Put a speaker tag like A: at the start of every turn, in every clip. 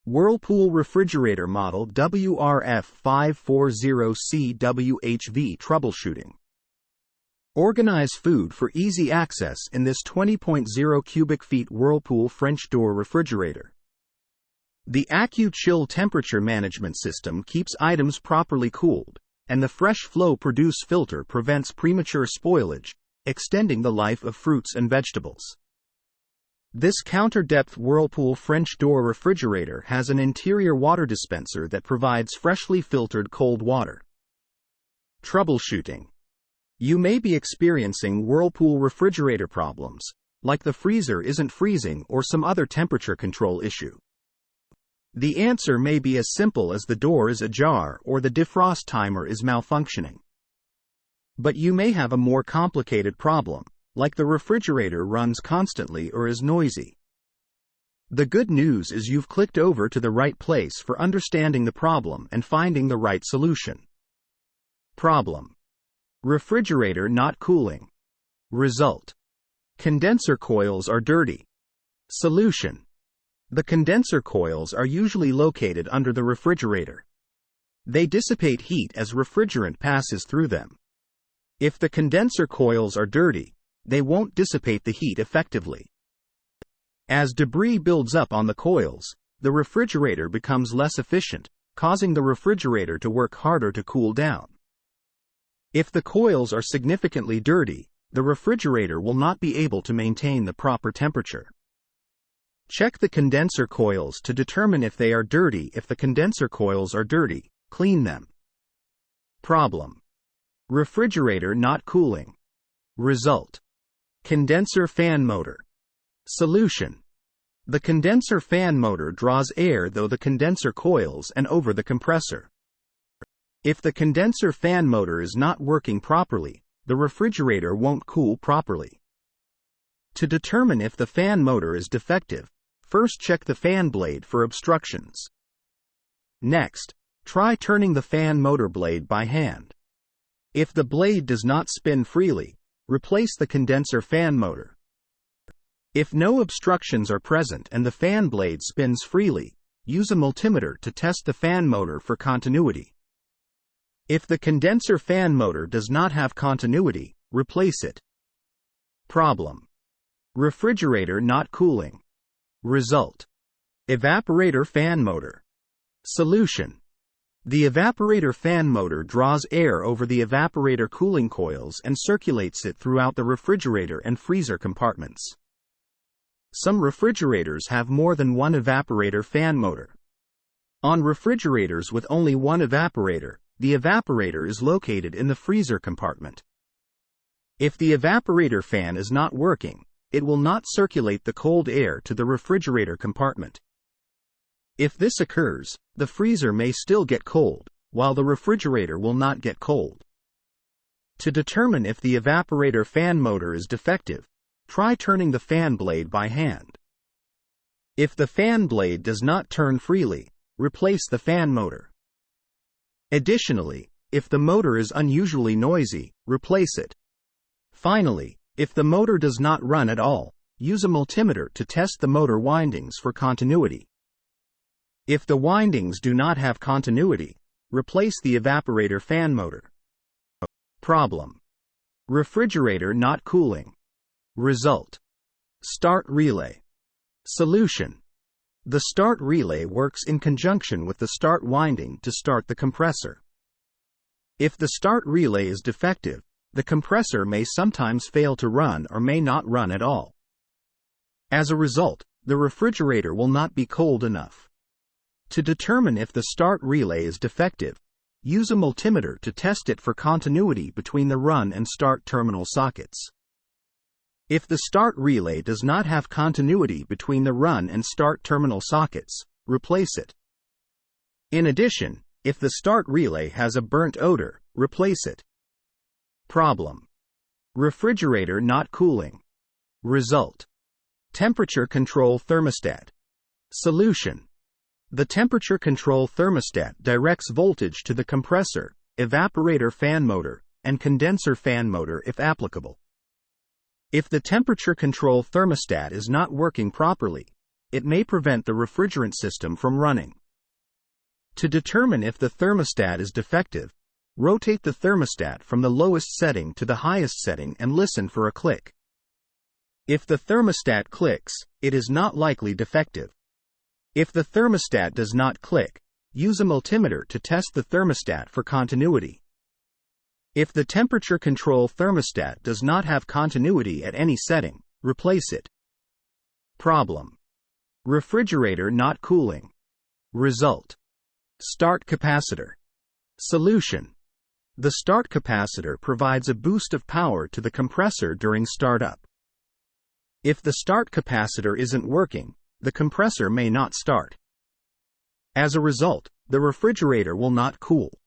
A: Whirlpool refrigerator model WRF540CWHV troubleshooting. Organize food for easy access in this 20.0 cubic feet Whirlpool French door refrigerator. The AccuChill temperature management system keeps items properly cooled, and the fresh flow produce filter prevents premature spoilage, extending the life of fruits and vegetables. This counter-depth Whirlpool French door refrigerator has an interior water dispenser that provides freshly filtered cold water. Troubleshooting. You may be experiencing Whirlpool refrigerator problems, like the freezer isn't freezing or some other temperature control issue. The answer may be as simple as the door is ajar or the defrost timer is malfunctioning. But you may have a more complicated problem, like the refrigerator runs constantly or is noisy. The good news is you've clicked over to the right place for understanding the problem and finding the right solution. Problem: refrigerator not cooling. Result: condenser coils are dirty. Solution: the condenser coils are usually located under the refrigerator. They dissipate heat as refrigerant passes through them. If the condenser coils are dirty, they won't dissipate the heat effectively. As debris builds up on the coils, the refrigerator becomes less efficient, causing the refrigerator to work harder to cool down. If the coils are significantly dirty, the refrigerator will not be able to maintain the proper temperature. Check the condenser coils to determine if they are dirty. If the condenser coils are dirty, clean them. Problem: refrigerator not cooling. Result: condenser fan motor. Solution: the condenser fan motor draws air through the condenser coils and over the compressor. If the condenser fan motor is not working properly, the refrigerator won't cool properly. To determine if the fan motor is defective, first check the fan blade for obstructions. Next, try turning the fan motor blade by hand. If the blade does not spin freely, replace the condenser fan motor. If no obstructions are present and the fan blade spins freely, use a multimeter to test the fan motor for continuity. If the condenser fan motor does not have continuity, replace it. Problem: refrigerator not cooling. Result: evaporator fan motor. Solution: the evaporator fan motor draws air over the evaporator cooling coils and circulates it throughout the refrigerator and freezer compartments. Some refrigerators have more than one evaporator fan motor. On refrigerators with only one evaporator, the evaporator is located in the freezer compartment. If the evaporator fan is not working, it will not circulate the cold air to the refrigerator compartment. If this occurs, the freezer may still get cold, while the refrigerator will not get cold. To determine if the evaporator fan motor is defective, try turning the fan blade by hand. If the fan blade does not turn freely, replace the fan motor. Additionally, if the motor is unusually noisy, replace it. Finally, if the motor does not run at all, use a multimeter to test the motor windings for continuity. If the windings do not have continuity, replace the evaporator fan motor. Problem: refrigerator not cooling. Result: start relay. Solution: the start relay works in conjunction with the start winding to start the compressor. If the start relay is defective, the compressor may sometimes fail to run or may not run at all. As a result, the refrigerator will not be cold enough. To determine if the start relay is defective, use a multimeter to test it for continuity between the run and start terminal sockets. If the start relay does not have continuity between the run and start terminal sockets, replace it. In addition, if the start relay has a burnt odor, replace it. Problem: refrigerator not cooling. Result: temperature control thermostat. Solution: the temperature control thermostat directs voltage to the compressor, evaporator fan motor, and condenser fan motor if applicable. If the temperature control thermostat is not working properly, it may prevent the refrigerant system from running. To determine if the thermostat is defective, rotate the thermostat from the lowest setting to the highest setting and listen for a click. If the thermostat clicks, it is not likely defective. If the thermostat does not click, use a multimeter to test the thermostat for continuity. If the temperature control thermostat does not have continuity at any setting, replace it. Problem: refrigerator not cooling. Result: start capacitor. Solution: the start capacitor provides a boost of power to the compressor during startup. If the start capacitor isn't working, the compressor may not start. As a result, the refrigerator will not cool.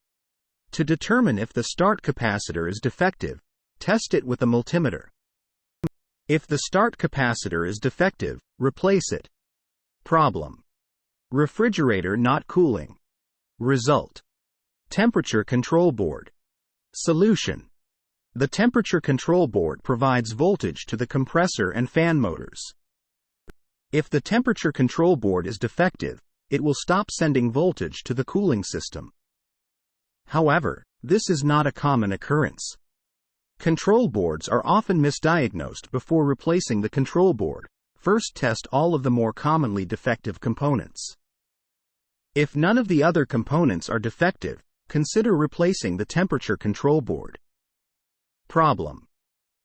A: To determine if the start capacitor is defective, test it with a multimeter. If the start capacitor is defective, replace it. Problem: refrigerator not cooling. Result: temperature control board. Solution: the temperature control board provides voltage to the compressor and fan motors. If the temperature control board is defective, it will stop sending voltage to the cooling system. However, this is not a common occurrence. Control boards are often misdiagnosed before replacing the control board. First, test all of the more commonly defective components. If none of the other components are defective, consider replacing the temperature control board. Problem: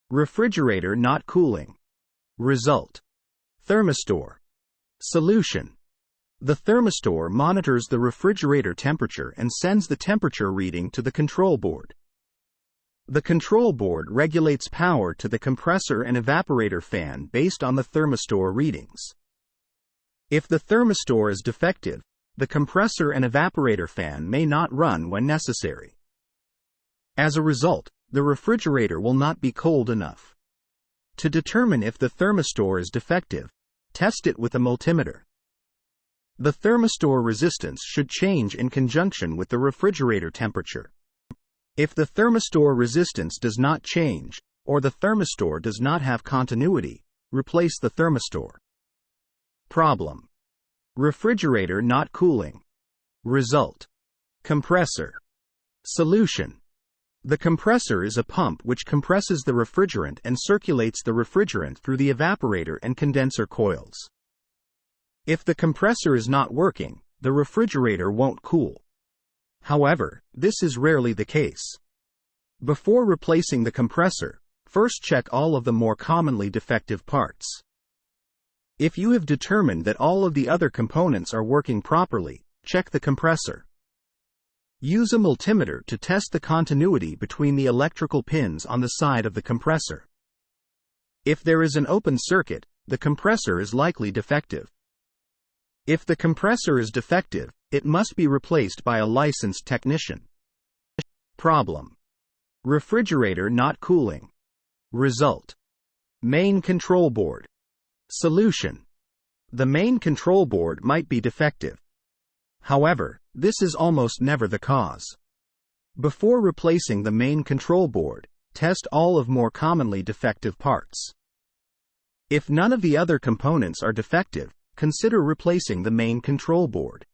A: refrigerator not cooling. Result: thermistor. Solution: the thermistor monitors the refrigerator temperature and sends the temperature reading to the control board. The control board regulates power to the compressor and evaporator fan based on the thermistor readings. If the thermistor is defective, the compressor and evaporator fan may not run when necessary. As a result, the refrigerator will not be cold enough. To determine if the thermistor is defective, test it with a multimeter. The thermistor resistance should change in conjunction with the refrigerator temperature. If the thermistor resistance does not change, or the thermistor does not have continuity, replace the thermistor. Problem: refrigerator not cooling. Result: compressor. Solution: the compressor is a pump which compresses the refrigerant and circulates the refrigerant through the evaporator and condenser coils. If the compressor is not working, the refrigerator won't cool. However, this is rarely the case. Before replacing the compressor, first check all of the more commonly defective parts. If you have determined that all of the other components are working properly, check the compressor. Use a multimeter to test the continuity between the electrical pins on the side of the compressor. If there is an open circuit, the compressor is likely defective. If the compressor is defective, it must be replaced by a licensed technician. Problem: refrigerator not cooling. Result: main control board. Solution: the main control board might be defective. However, this is almost never the cause. Before replacing the main control board, test all of more commonly defective parts. If none of the other components are defective, consider replacing the main control board.